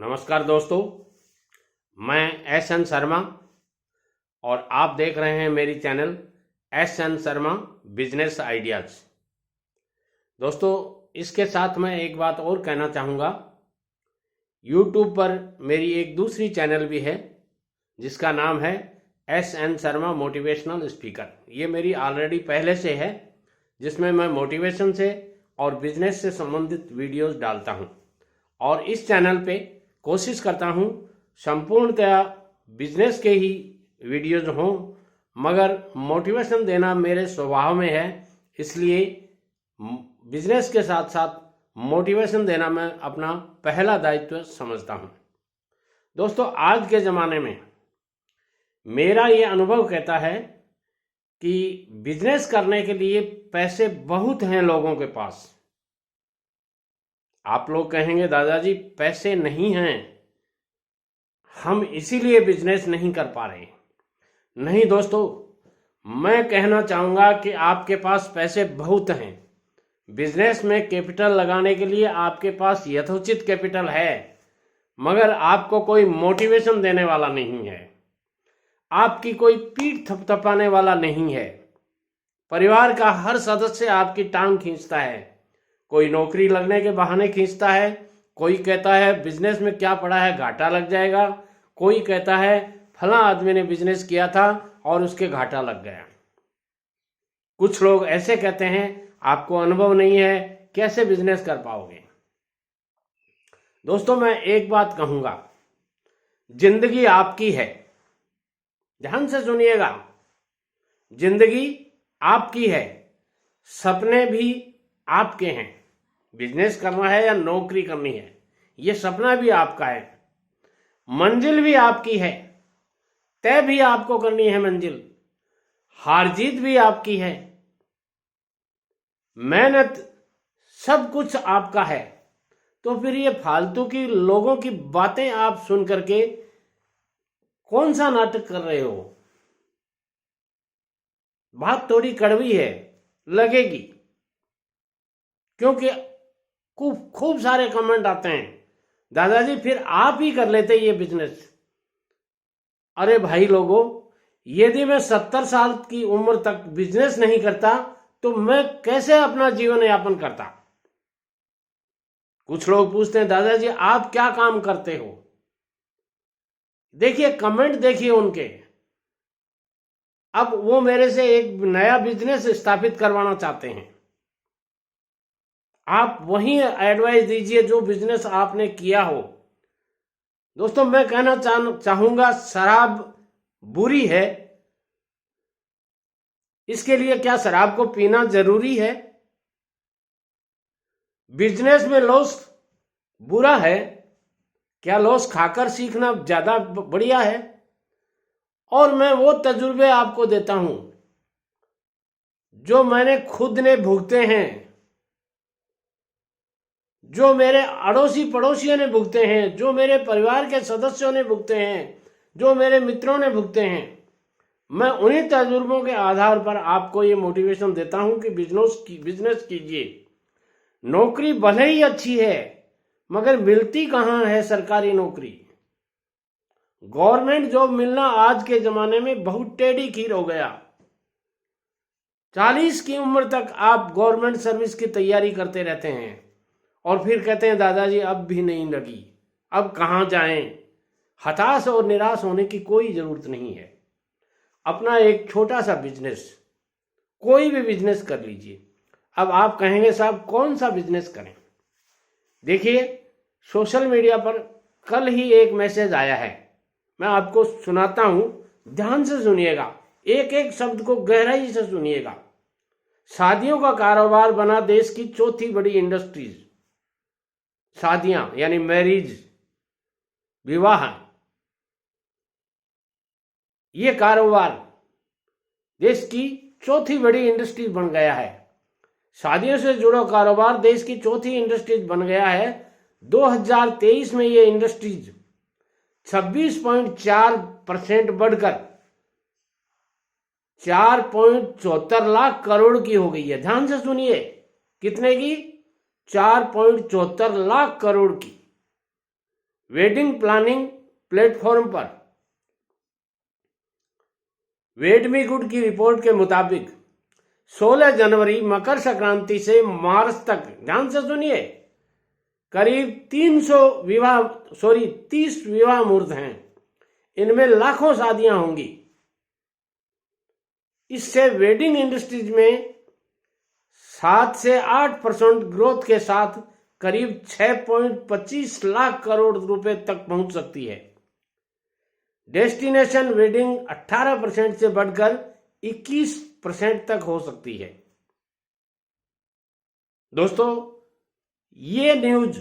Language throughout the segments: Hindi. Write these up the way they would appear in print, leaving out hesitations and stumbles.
नमस्कार दोस्तों, मैं एस.एन. शर्मा और आप देख रहे हैं मेरी channel SN. Sharma business ideas. दोस्तों, इसके साथ मैं एक बात और कहना चाहूँगा। यूट्यूब पर मेरी एक दूसरी चैनल भी है जिसका नाम है एस.एन. Sharma motivational speaker. ये मेरी ऑलरेडी पहले से है, जिसमें मैं मोटिवेशन से और बिजनेस से संबंधित वीडियोस डालता हूँ और इस चैनल पे कोशिश करता हूँ संपूर्णतया बिजनेस के ही वीडियोज हों, मगर मोटिवेशन देना मेरे स्वभाव में है, इसलिए बिजनेस के साथ साथ मोटिवेशन देना मैं अपना पहला दायित्व समझता हूँ। दोस्तों, आज के ज़माने में मेरा ये अनुभव कहता है कि बिजनेस करने के लिए पैसे बहुत हैं लोगों के पास। आप लोग कहेंगे दादाजी पैसे नहीं हैं, हम इसीलिए बिजनेस नहीं कर पा रहे। नहीं दोस्तों, मैं कहना चाहूँगा कि आपके पास पैसे बहुत हैं। बिजनेस में कैपिटल लगाने के लिए आपके पास यथोचित कैपिटल है, मगर आपको कोई मोटिवेशन देने वाला नहीं है, आपकी कोई पीठ थपथपाने वाला नहीं है। परिवार का हर सदस्य आपकी टांग खींचता है। कोई नौकरी लगने के बहाने खींचता है, कोई कहता है बिजनेस में क्या पड़ा है, घाटा लग जाएगा, कोई कहता है फला आदमी ने बिजनेस किया था और उसके घाटा लग गया। कुछ लोग ऐसे कहते हैं आपको अनुभव नहीं है, कैसे बिजनेस कर पाओगे। दोस्तों, मैं एक बात कहूंगा, जिंदगी आपकी है, ध्यान से सुनिएगा। जिंदगी आपकी है, सपने भी आपके हैं। बिजनेस करना है या नौकरी करनी है, ये सपना भी आपका है। मंजिल भी आपकी है, तय भी आपको करनी है मंजिल। हार जीत भी आपकी है, मेहनत सब कुछ आपका है। तो फिर ये फालतू की लोगों की बातें आप सुन करके कौन सा नाटक कर रहे हो। बात थोड़ी कड़वी है, लगेगी, क्योंकि खूब सारे कमेंट आते हैं, दादाजी फिर आप ही कर लेते ये बिजनेस। अरे भाई लोगों, यदि मैं 70 साल की उम्र तक बिजनेस नहीं करता तो मैं कैसे अपना जीवन यापन करता। कुछ लोग पूछते हैं दादाजी आप क्या काम करते हो। देखिए कमेंट देखिए उनके। अब वो मेरे से एक नया बिजनेस स्थापित करवाना चाहते हैं। आप वही एडवाइस दीजिए जो बिजनेस आपने किया हो। दोस्तों, मैं कहना चाहूंगा शराब बुरी है, इसके लिए क्या शराब को पीना जरूरी है? बिजनेस में लॉस बुरा है, क्या लॉस खाकर सीखना ज्यादा बढ़िया है? और मैं वो तजुर्बे आपको देता हूं जो मैंने खुद ने भुगते हैं, जो मेरे अड़ोसी पड़ोसियों ने भुगते हैं, जो मेरे परिवार के सदस्यों ने भुगते हैं, जो मेरे मित्रों ने भुगते हैं। मैं उन्हीं तजुर्बों के आधार पर आपको ये मोटिवेशन देता हूं कि बिजनेस कीजिए। नौकरी भले ही अच्छी है, मगर मिलती कहां है सरकारी नौकरी। गवर्नमेंट जॉब मिलना आज के जमाने में बहुत टेढ़ी खीर हो गया। 40 की उम्र तक आप गवर्नमेंट सर्विस की तैयारी करते रहते हैं और फिर कहते हैं दादाजी अब भी नहीं लगी, अब कहाँ जाएं। हताश और निराश होने की कोई जरूरत नहीं है। अपना एक छोटा सा बिजनेस, कोई भी बिजनेस कर लीजिए। अब आप कहेंगे साहब कौन सा बिजनेस करें। देखिए, सोशल मीडिया पर कल ही एक मैसेज आया है, मैं आपको सुनाता हूं, ध्यान से सुनिएगा, एक एक शब्द को गहराई से सुनिएगा। शादियों का कारोबार बना देश की चौथी बड़ी इंडस्ट्रीज। शादियां यानी मैरिज, विवाह, ये कारोबार देश की चौथी बड़ी इंडस्ट्री बन गया है। शादियों से जुड़ा कारोबार देश की चौथी इंडस्ट्रीज बन गया है। 2023 में ये इंडस्ट्रीज 26.4% बढ़कर 4.74 लाख करोड़ की हो गई है। ध्यान से सुनिए, कितने की? 4.74 लाख करोड़ की। वेडिंग प्लानिंग प्लेटफॉर्म पर वेड मी गुड की रिपोर्ट के मुताबिक 16 जनवरी मकर संक्रांति से मार्च तक, ध्यान से सुनिए, करीब 30 विवाह मुहूर्त हैं। इनमें लाखों शादियां होंगी। इससे वेडिंग इंडस्ट्रीज में 7 से 8% ग्रोथ के साथ करीब 6.25 लाख करोड़ रुपए तक पहुंच सकती है। डेस्टिनेशन वेडिंग 18% से बढ़कर 21% तक हो सकती है। दोस्तों, ये न्यूज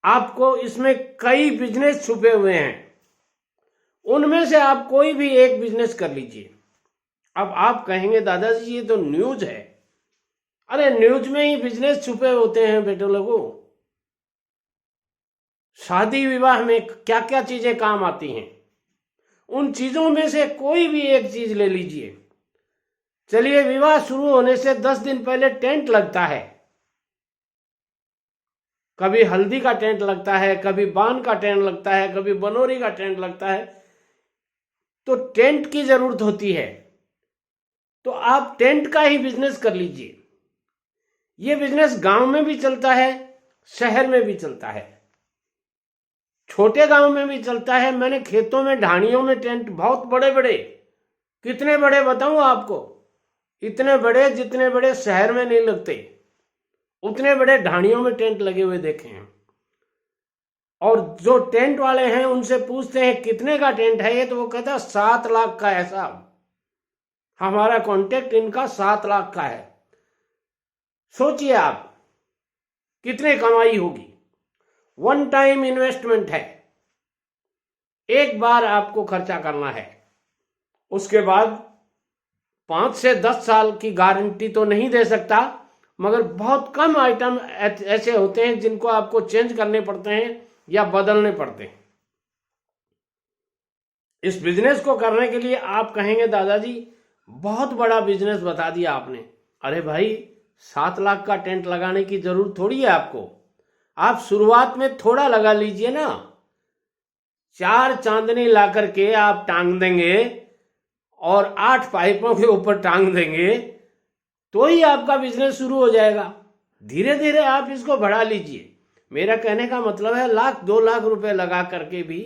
आपको, इसमें कई बिजनेस छुपे हुए हैं, उनमें से आप कोई भी एक बिजनेस कर लीजिए। अब आप कहेंगे दादाजी ये तो न्यूज है। अरे न्यूज में ही बिजनेस छुपे होते हैं बेटे लोगों। शादी विवाह में क्या क्या चीजें काम आती हैं, उन चीजों में से कोई भी एक चीज ले लीजिए। चलिए, विवाह शुरू होने से 10 दिन पहले टेंट लगता है। कभी हल्दी का टेंट लगता है, कभी बान का टेंट लगता है, कभी बनोरी का टेंट लगता है। तो टेंट की जरूरत होती है, तो आप टेंट का ही बिजनेस कर लीजिए। यह बिजनेस गांव में भी चलता है, शहर में भी चलता है, छोटे गांव में भी चलता है। मैंने खेतों में, ढाणियों में टेंट, बहुत बड़े बड़े, कितने बड़े बताऊं आपको, इतने बड़े जितने बड़े शहर में नहीं लगते, उतने बड़े ढाणियों में टेंट लगे हुए देखे हैं। और जो टेंट वाले हैं उनसे पूछते हैं कितने का टेंट है ये, तो वो कहता है 7 लाख का है साहब, हमारा कॉन्टेक्ट इनका 7 लाख का है। सोचिए आप कितने कमाई होगी। वन टाइम इन्वेस्टमेंट है, एक बार आपको खर्चा करना है। उसके बाद 5 से 10 साल की गारंटी तो नहीं दे सकता, मगर बहुत कम आइटम ऐसे होते हैं जिनको आपको चेंज करने पड़ते हैं या बदलने पड़ते हैं। इस बिजनेस को करने के लिए आप कहेंगे दादाजी बहुत बड़ा बिजनेस बता दिया आपने। अरे भाई, 7 लाख का टेंट लगाने की जरूरत थोड़ी है आपको। आप शुरुआत में थोड़ा लगा लीजिए ना, 4 चांदनी ला करके आप टांग देंगे और 8 पाइपों के ऊपर टांग देंगे तो ही आपका बिजनेस शुरू हो जाएगा। धीरे धीरे आप इसको बढ़ा लीजिए। मेरा कहने का मतलब है 1-2 लाख रुपए लगा करके भी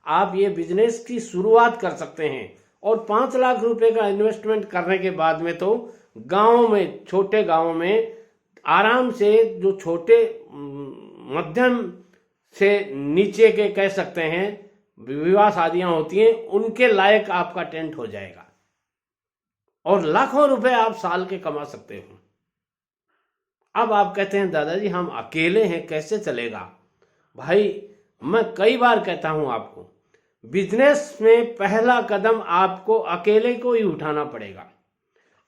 आप ये बिजनेस की शुरुआत कर सकते हैं। और 5 लाख रुपए का इन्वेस्टमेंट करने के बाद में तो गांव में, छोटे गांव में आराम से, जो छोटे मध्यम से नीचे के कह सकते हैं विवाह शादियां होती हैं, उनके लायक आपका टेंट हो जाएगा और लाखों रुपए आप साल के कमा सकते हो। अब आप कहते हैं दादाजी हम अकेले हैं, कैसे चलेगा? भाई, मैं कई बार कहता हूं आपको, बिजनेस में पहला कदम आपको अकेले को ही उठाना पड़ेगा।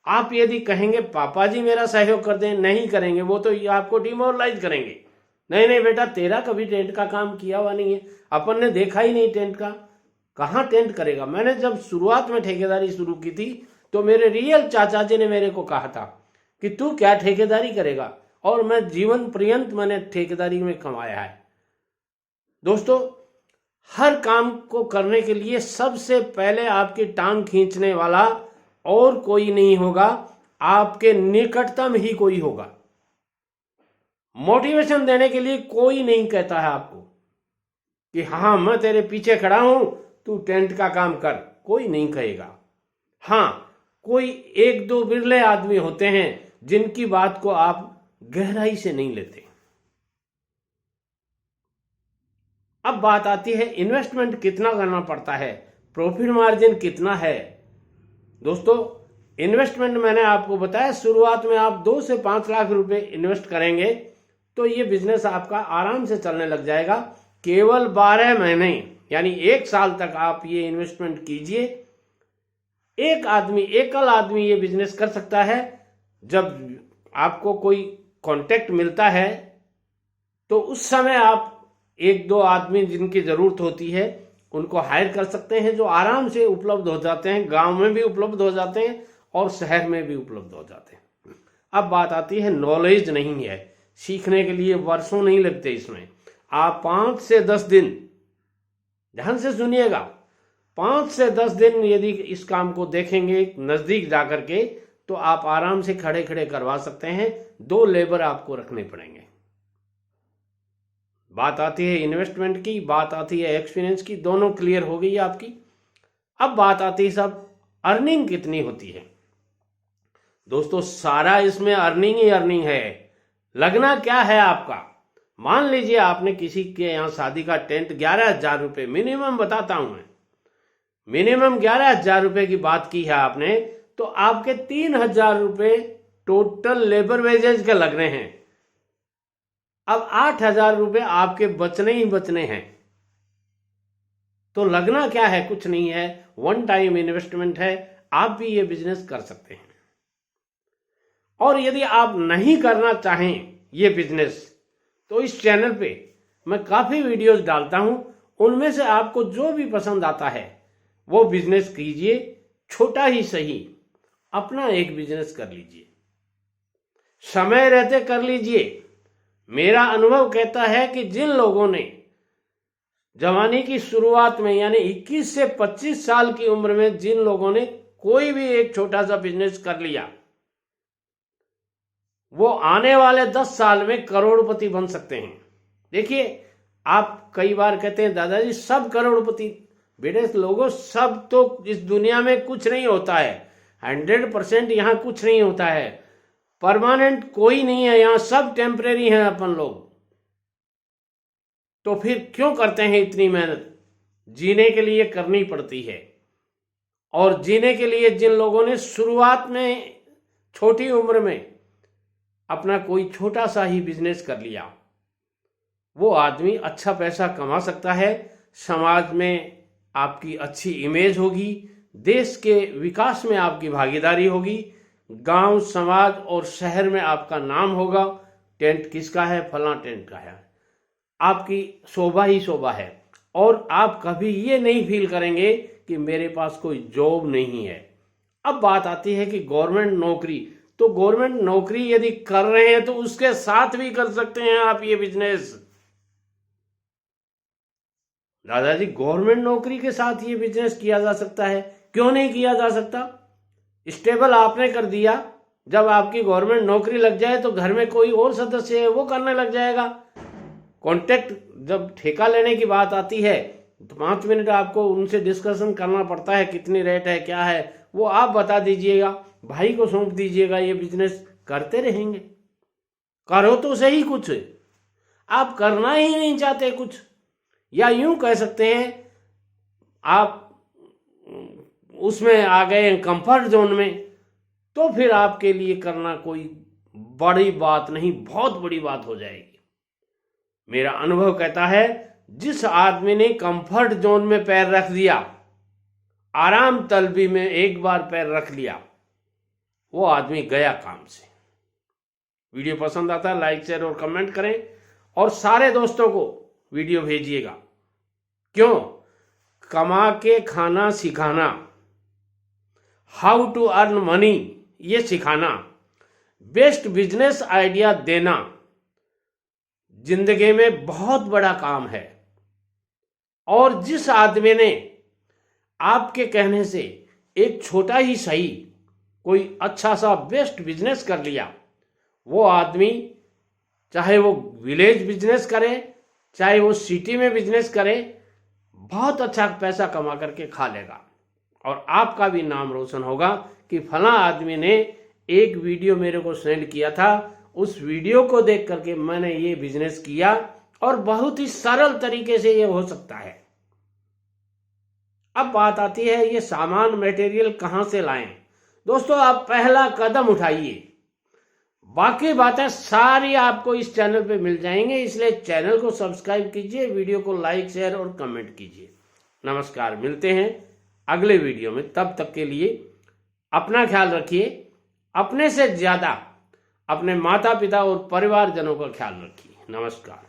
आप यदि कहेंगे पापा जी मेरा सहयोग कर दें, नहीं करेंगे, वो तो आपको डिमोरलाइज करेंगे। नहीं नहीं बेटा, तेरा कभी टेंट का काम किया हुआ नहीं है, अपन ने देखा ही नहीं टेंट का, कहाँ टेंट करेगा। मैंने जब शुरुआत में ठेकेदारी शुरू की थी तो मेरे रियल चाचा जी ने मेरे को कहा था कि तू क्या ठेकेदारी करेगा, और मैं जीवन पर्यंत मैंने ठेकेदारी में कमाया है। दोस्तों, हर काम को करने के लिए सबसे पहले आपकी टांग खींचने वाला और कोई नहीं होगा, आपके निकटतम ही कोई होगा। मोटिवेशन देने के लिए कोई नहीं कहता है आपको कि हाँ मैं तेरे पीछे खड़ा हूं, तू टेंट का काम कर, कोई नहीं कहेगा। हाँ, कोई 1-2 बिरले आदमी होते हैं जिनकी बात को आप गहराई से नहीं लेते। अब बात आती है इन्वेस्टमेंट कितना करना पड़ता है, प्रॉफिट मार्जिन कितना है। दोस्तों, इन्वेस्टमेंट मैंने आपको बताया, शुरुआत में आप 2 से 5 लाख रुपए इन्वेस्ट करेंगे तो ये बिजनेस आपका आराम से चलने लग जाएगा। केवल 12 महीने यानी 1 साल तक आप ये इन्वेस्टमेंट कीजिए। एकल आदमी ये बिजनेस कर सकता है। जब आपको कोई कांटेक्ट मिलता है तो उस समय आप 1-2 आदमी जिनकी जरूरत होती है उनको हायर कर सकते हैं, जो आराम से उपलब्ध हो जाते हैं, गांव में भी उपलब्ध हो जाते हैं और शहर में भी उपलब्ध हो जाते हैं। अब बात आती है, नॉलेज नहीं है, सीखने के लिए वर्षों नहीं लगते इसमें। आप 5 से 10 दिन, ध्यान से सुनिएगा, 5 से 10 दिन यदि इस काम को देखेंगे नजदीक जाकर के, तो आप आराम से खड़े खड़े करवा सकते हैं। 2 लेबर आपको रखने पड़ेंगे। बात आती है इन्वेस्टमेंट की, बात आती है एक्सपीरियंस की, दोनों क्लियर हो गई आपकी। अब बात आती है सब अर्निंग कितनी होती है। दोस्तों सारा इसमें अर्निंग ही अर्निंग है। लगना क्या है आपका, मान लीजिए आपने किसी के यहाँ शादी का टेंट 11,000 रुपये मिनिमम, बताता हूं मैं, मिनिमम 11,000 रुपये की बात की है आपने, तो आपके 3,000 रुपये टोटल लेबर वेजेज के लग रहे हैं। अब 8,000 रुपये आपके बचने ही बचने हैं। तो लगना क्या है, कुछ नहीं है, 1 टाइम इन्वेस्टमेंट है। आप भी ये बिजनेस कर सकते हैं। और यदि आप नहीं करना चाहें ये बिजनेस, तो इस चैनल पे मैं काफी वीडियोस डालता हूं, उनमें से आपको जो भी पसंद आता है वो बिजनेस कीजिए, छोटा ही सही, अपना एक बिजनेस कर लीजिए, समय रहते कर लीजिए। मेरा अनुभव कहता है कि जिन लोगों ने जवानी की शुरुआत में, यानी 21 से 25 साल की उम्र में जिन लोगों ने कोई भी एक छोटा सा बिजनेस कर लिया, वो आने वाले 10 साल में करोड़पति बन सकते हैं। देखिए, आप कई बार कहते हैं दादाजी सब करोड़पति, बेटे लोगों सब तो इस दुनिया में कुछ नहीं होता है, 100% यहाँ कुछ नहीं होता है, परमानेंट कोई नहीं है यहाँ, सब टेम्परेरी हैं अपन लोग। तो फिर क्यों करते हैं इतनी मेहनत, जीने के लिए करनी पड़ती है। और जीने के लिए जिन लोगों ने शुरुआत में छोटी उम्र में अपना कोई छोटा सा ही बिजनेस कर लिया, वो आदमी अच्छा पैसा कमा सकता है, समाज में आपकी अच्छी इमेज होगी, देश के विकास में आपकी भागीदारी होगी, गांव समाज और शहर में आपका नाम होगा। टेंट किसका है, फला टेंट का है, आपकी शोभा ही शोभा है। और आप कभी ये नहीं फील करेंगे कि मेरे पास कोई जॉब नहीं है। अब बात आती है कि गवर्नमेंट नौकरी, तो गवर्नमेंट नौकरी यदि कर रहे हैं तो उसके साथ भी कर सकते हैं आप ये बिजनेस। दादाजी गवर्नमेंट नौकरी के साथ ये बिजनेस किया जा सकता है, क्यों नहीं किया जा सकता। स्टेबल आपने कर दिया, जब आपकी गवर्नमेंट नौकरी लग जाए तो घर में कोई और सदस्य है वो करने लग जाएगा। कॉन्ट्रैक्ट, जब ठेका लेने की बात आती है तो 5 मिनट आपको उनसे डिस्कशन करना पड़ता है, कितनी रेट है क्या है वो आप बता दीजिएगा, भाई को सौंप दीजिएगा, ये बिजनेस करते रहेंगे। करो तो सही, कुछ आप करना ही नहीं चाहते कुछ, या यूं कह सकते हैं आप उसमें आ गए कंफर्ट जोन में, तो फिर आपके लिए करना कोई बड़ी बात नहीं, बहुत बड़ी बात हो जाएगी। मेरा अनुभव कहता है जिस आदमी ने कंफर्ट जोन में पैर रख दिया, आराम तलबी में एक बार पैर रख लिया, वो आदमी गया काम से। वीडियो पसंद आता है लाइक शेयर और कमेंट करें, और सारे दोस्तों को वीडियो भेजिएगा। क्यों, कमा के खाना सिखाना, हाउ टू अर्न मनी ये सिखाना, बेस्ट बिजनेस आइडिया देना जिंदगी में बहुत बड़ा काम है। और जिस आदमी ने आपके कहने से एक छोटा ही सही कोई अच्छा सा बेस्ट बिजनेस कर लिया, वो आदमी चाहे वो विलेज बिजनेस करे चाहे वो सिटी में बिजनेस करे, बहुत अच्छा पैसा कमा करके खा लेगा। और आपका भी नाम रोशन होगा कि फला आदमी ने एक वीडियो मेरे को सेंड किया था, उस वीडियो को देख करके मैंने ये बिजनेस किया, और बहुत ही सरल तरीके से ये हो सकता है। अब बात आती है ये सामान मटेरियल कहां से लाएं। दोस्तों आप पहला कदम उठाइए, बाकी बातें सारी आपको इस चैनल पे मिल जाएंगे, इसलिए चैनल को सब्सक्राइब कीजिए, वीडियो को लाइक शेयर और कमेंट कीजिए। नमस्कार, मिलते हैं अगले वीडियो में, तब तक के लिए अपना ख्याल रखिए, अपने से ज्यादा अपने माता पिता और परिवारजनों का ख्याल रखिए। नमस्कार।